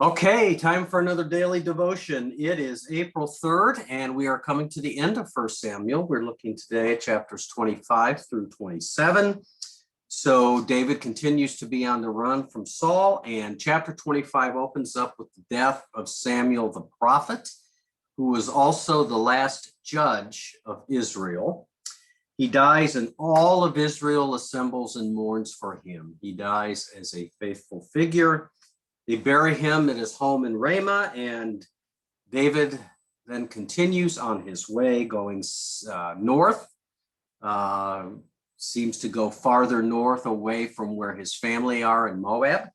Okay, time for another daily devotion. It is April 3rd, and we are coming to the end of 1 Samuel. We're looking today at chapters 25 through 27. So David continues to be on the run from Saul, and chapter 25 opens up with the death of Samuel the prophet, who was also the last judge of Israel. He dies, and all of Israel assembles and mourns for him. He dies as a faithful figure. They bury him at his home in Ramah, and David then continues on his way going north, seems to go farther north away from where his family are in Moab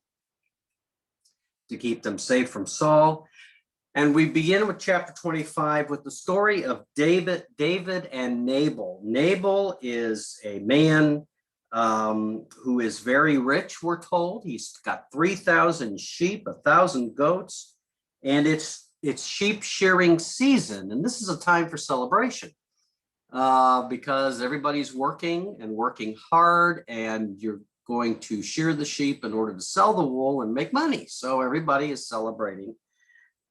to keep them safe from Saul. And we begin with chapter 25 with the story of David and Nabal. Nabal is a man who is very rich, we're told. He's got 3,000 sheep, 1,000 goats, and it's sheep shearing season. And this is a time for celebration because everybody's working and working hard, and you're going to shear the sheep in order to sell the wool and make money. So everybody is celebrating.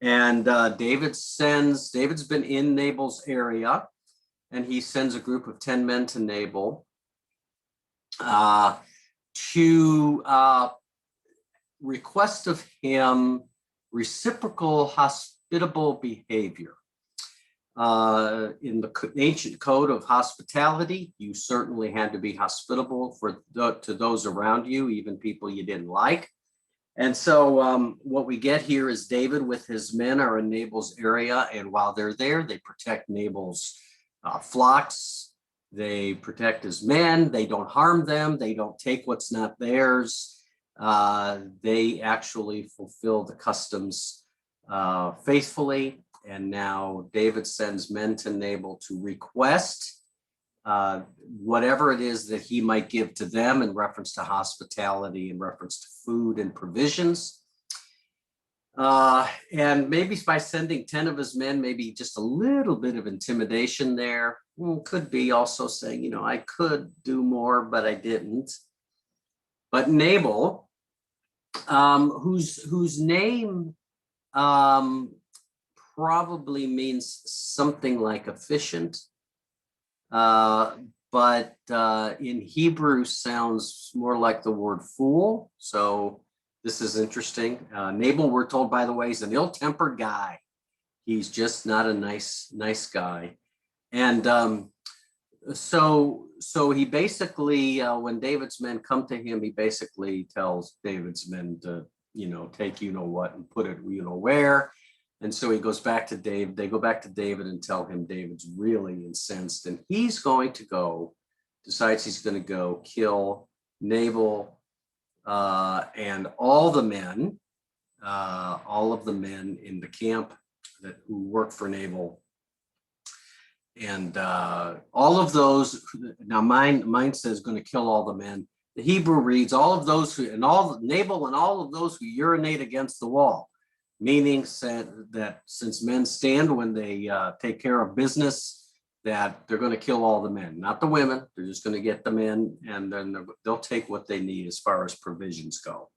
And David's been in Nabal's area, and he sends a group of 10 men to Nabal to request of him reciprocal hospitable behavior. In the ancient code of hospitality, you certainly had to be hospitable to those around you, even people you didn't like. And so what we get here is David with his men are in Nabal's area, and while they're there, they protect Nabal's flocks. They protect his men. They don't harm them. They don't take what's not theirs. They actually fulfill the customs faithfully. And now David sends men to Nabal to request whatever it is that he might give to them in reference to hospitality, in reference to food and provisions. And maybe by sending 10 of his men, maybe just a little bit of intimidation there. Could be also saying, I could do more, but I didn't. But Nabal, whose name probably means something like efficient, but in Hebrew sounds more like the word fool. So this is interesting. Nabal, we're told, by the way, is an ill-tempered guy. He's just not a nice guy. And so he basically, when David's men come to him, he basically tells David's men to, take what and put it where. And so he goes back to David. They go back to David and tell him David's really incensed, and he's going to decides he's going to go kill Nabal and all of the men in the camp who work for Nabal. And all of those, now mine says going to kill all the men. The Hebrew reads all of those Nabal and all of those who urinate against the wall, meaning that since men stand when they take care of business, that they're going to kill all the men, not the women. They're just going to get the men, and then they'll take what they need as far as provisions go.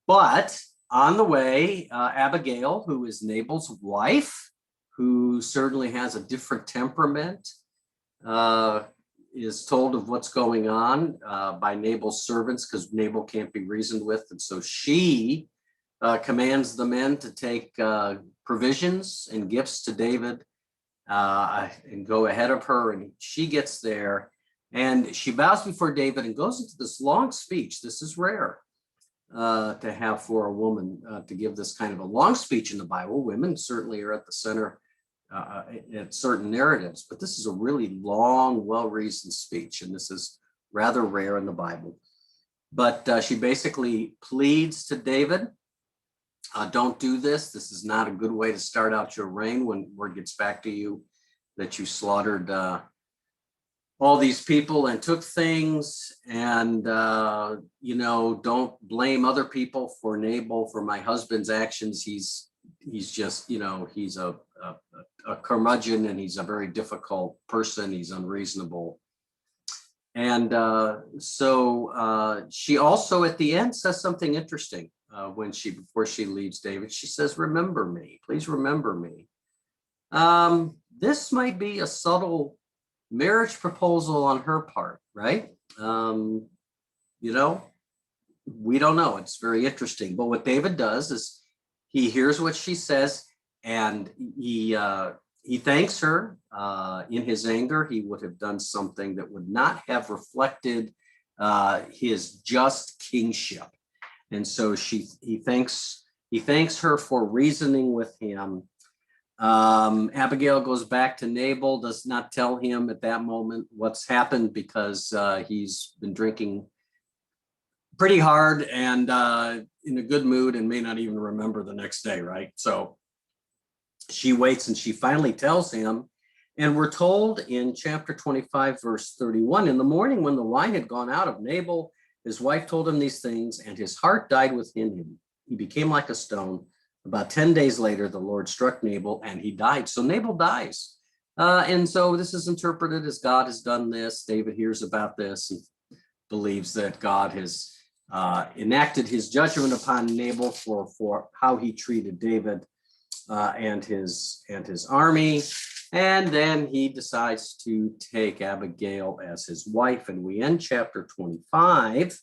But on the way, Abigail, who is Nabal's wife, who certainly has a different temperament, is told of what's going on by Nabal's servants, because Nabal can't be reasoned with. And so she commands the men to take provisions and gifts to David and go ahead of her. And she gets there and she bows before David and goes into this long speech. This is rare to have for a woman to give this kind of a long speech in the Bible. Women certainly are at the center at certain narratives, but this is a really long, well-reasoned speech, and this is rather rare in the Bible. But she basically pleads to David, don't do this. This is not a good way to start out your reign when word gets back to you that you slaughtered all these people and took things, and don't blame other people for Nabal, for my husband's actions. He's just, he's a curmudgeon, and he's a very difficult person. He's unreasonable. And so she also at the end says something interesting. before she leaves David. She says, "Remember me, please remember me." This might be a subtle marriage proposal on her part, right? You know, we don't know. It's very interesting. But what David does is he hears what she says, and he thanks her. In his anger, he would have done something that would not have reflected his just kingship. And so he thanks her for reasoning with him. Abigail goes back to Nabal, does not tell him at that moment what's happened because he's been drinking pretty hard and in a good mood and may not even remember the next day, right? So she waits and she finally tells him. And we're told in chapter 25, verse 31, in the morning when the wine had gone out of Nabal, his wife told him these things, and his heart died within him. He became like a stone. About 10 days later, the Lord struck Nabal and he died. So Nabal dies. And so this is interpreted as God has done this. David hears about this and believes that God has enacted his judgment upon Nabal for how he treated David and his army. And then he decides to take Abigail as his wife. And we end chapter 25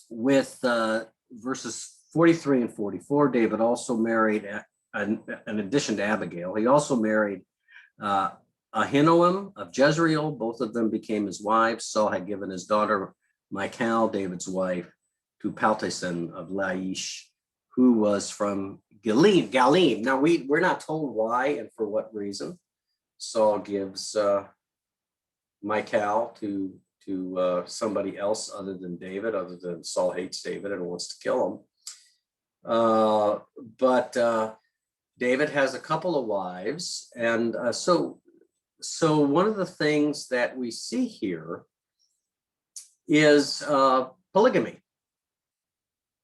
with verses 43 and 44. David also married, in addition to Abigail, he also married Ahinoam of Jezreel. Both of them became his wives. Saul had given his daughter Michal, David's wife, to Paltisan of Laish, who was from Galim. Now we're not told why and for what reason Saul gives Michal to somebody else other than David, other than Saul hates David and wants to kill him. But David has a couple of wives, and so one of the things that we see here is polygamy,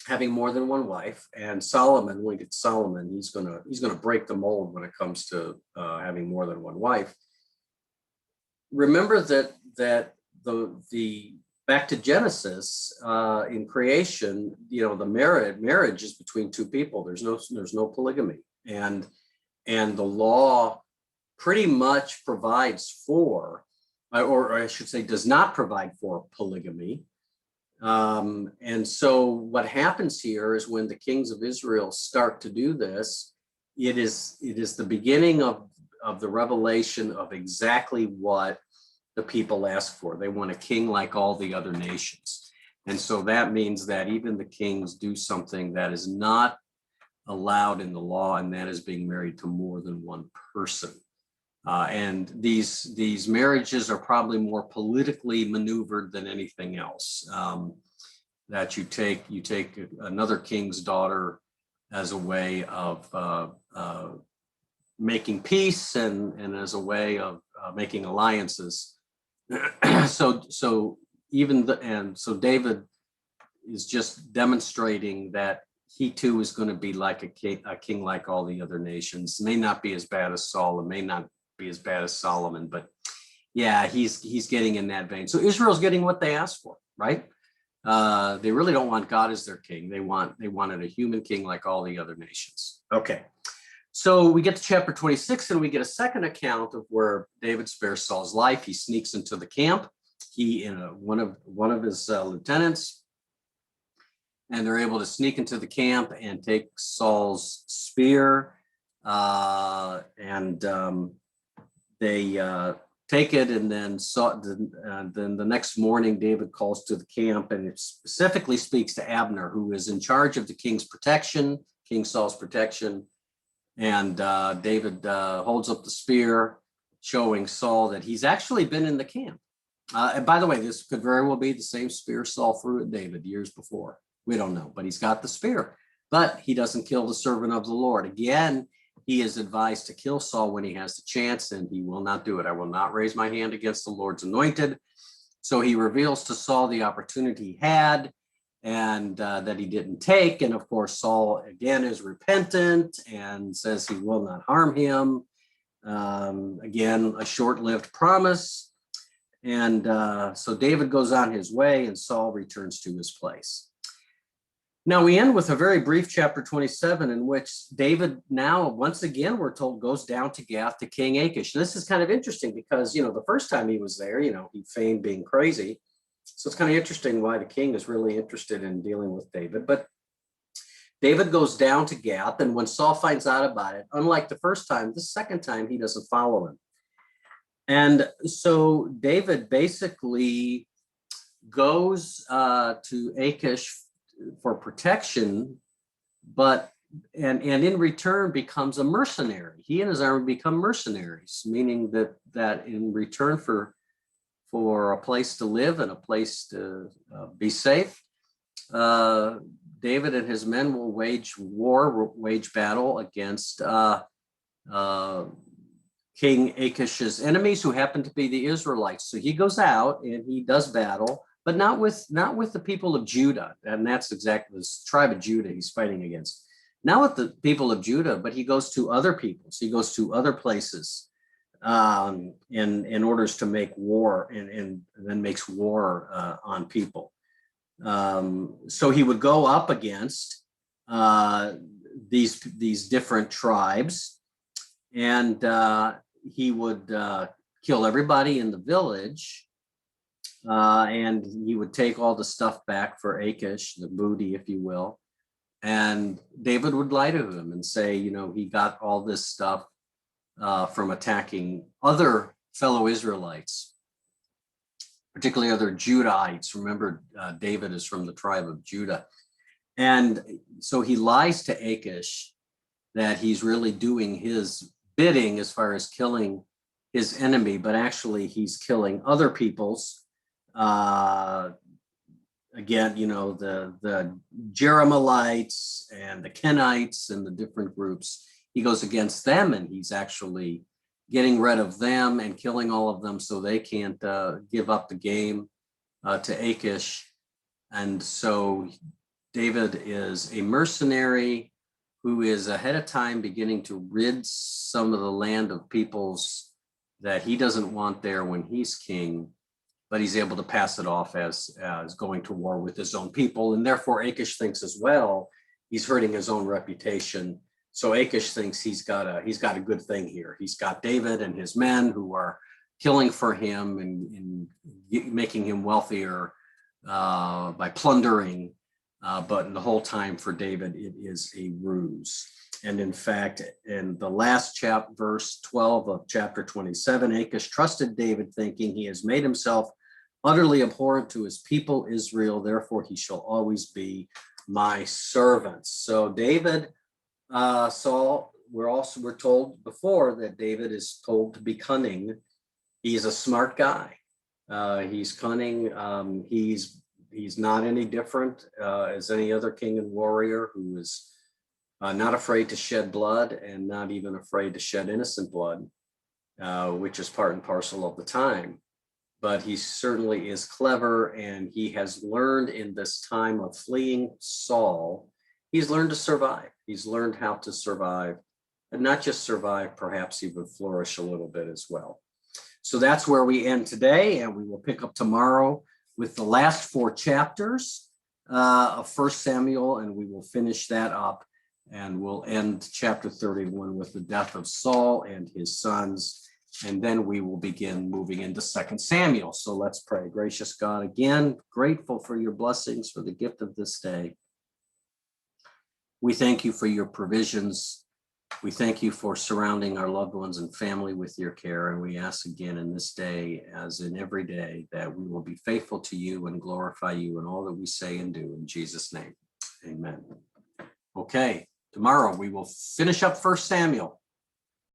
having more than one wife. And Solomon, when we get Solomon, he's gonna break the mold when it comes to having more than one wife. Remember that the back to Genesis, in creation, the marriage is between two people. There's no polygamy, and the law pretty much provides for, or I should say, does not provide for polygamy. And so what happens here is when the kings of Israel start to do this, it is the beginning of the revelation of exactly what the people ask for. They want a king like all the other nations. And so that means that even the kings do something that is not allowed in the law, and that is being married to more than one person. And these marriages are probably more politically maneuvered than anything else. That you take another king's daughter as a way of making peace and as a way of making alliances. So David is just demonstrating that he too is going to be like a king like all the other nations. May not be as bad as Saul, and may not be as bad as Solomon, but yeah, he's getting in that vein. So Israel's getting what they asked for, right? They really don't want God as their king. They wanted a human king like all the other nations. Okay, so we get to chapter 26, and we get a second account of where David spares Saul's life. He sneaks into the camp. He and one of his lieutenants, and they're able to sneak into the camp and take Saul's spear, and they take it. And then the next morning, David calls to the camp, and it specifically speaks to Abner, who is in charge of the king's protection, King Saul's protection. And David holds up the spear, showing Saul that he's actually been in the camp. And by the way, this could very well be the same spear Saul threw at David years before. We don't know, but he's got the spear. But he doesn't kill the servant of the Lord. Again, he is advised to kill Saul when he has the chance, and he will not do it. I will not raise my hand against the Lord's anointed. So he reveals to Saul the opportunity he had, and that he didn't take. And of course, Saul again is repentant and says he will not harm him. Again, a short-lived promise. And so David goes on his way and Saul returns to his place. Now we end with a very brief chapter 27 in which David now, once again, we're told, goes down to Gath to King Achish. This is kind of interesting because, the first time he was there, he feigned being crazy. So it's kind of interesting why the king is really interested in dealing with David. But David goes down to Gath, and when Saul finds out about it, unlike the first time, the second time he doesn't follow him. And so David basically goes to Achish for protection, but and in return becomes a mercenary. He and his army become mercenaries, meaning that in return for a place to live and a place to be safe, David and his men will wage battle against King Achish's enemies, who happen to be the Israelites. So he goes out and he does battle, but not with the people of Judah, and that's exactly this tribe of Judah he's fighting against. Not with the people of Judah, but he goes to other peoples. He goes to other places in orders to make war, and then makes war on people. So he would go up against these different tribes, and he would kill everybody in the village, and he would take all the stuff back for Achish, the booty, if you will. And David would lie to him and say, he got all this stuff from attacking other fellow Israelites, particularly other Judahites. Remember, David is from the tribe of Judah. And so he lies to Achish that he's really doing his bidding as far as killing his enemy, but actually he's killing other people's. Again, the Jerahmeelites and the Kenites and the different groups. He goes against them, and he's actually getting rid of them and killing all of them so they can't give up the game to Achish. And so David is a mercenary who is ahead of time beginning to rid some of the land of peoples that he doesn't want there when he's king, but he's able to pass it off as going to war with his own people. And therefore Achish thinks as well, he's hurting his own reputation. So Achish thinks he's got a good thing here. He's got David and his men who are killing for him and making him wealthier by plundering. But the whole time for David, it is a ruse. And in fact, in the last verse 12 of chapter 27, Achish trusted David, thinking, he has made himself utterly abhorrent to his people Israel, therefore he shall always be my servant. So David, Saul, we're told before that David is told to be cunning. He's a smart guy. He's cunning. He's not any different as any other king and warrior who is not afraid to shed blood and not even afraid to shed innocent blood, which is part and parcel of the time. But he certainly is clever, and he has learned in this time of fleeing Saul, he's learned to survive. He's learned how to survive, and not just survive, perhaps even flourish a little bit as well. So that's where we end today, and we will pick up tomorrow with the last 4 chapters of 1 Samuel, and we will finish that up, and we'll end chapter 31 with the death of Saul and his sons, and then we will begin moving into 2 Samuel. So let's pray. Gracious God, again, grateful for your blessings, for the gift of this day. We thank you for your provisions. We thank you for surrounding our loved ones and family with your care. And we ask again in this day, as in every day, that we will be faithful to you and glorify you in all that we say and do. In Jesus' name, amen. Okay, tomorrow we will finish up 1 Samuel.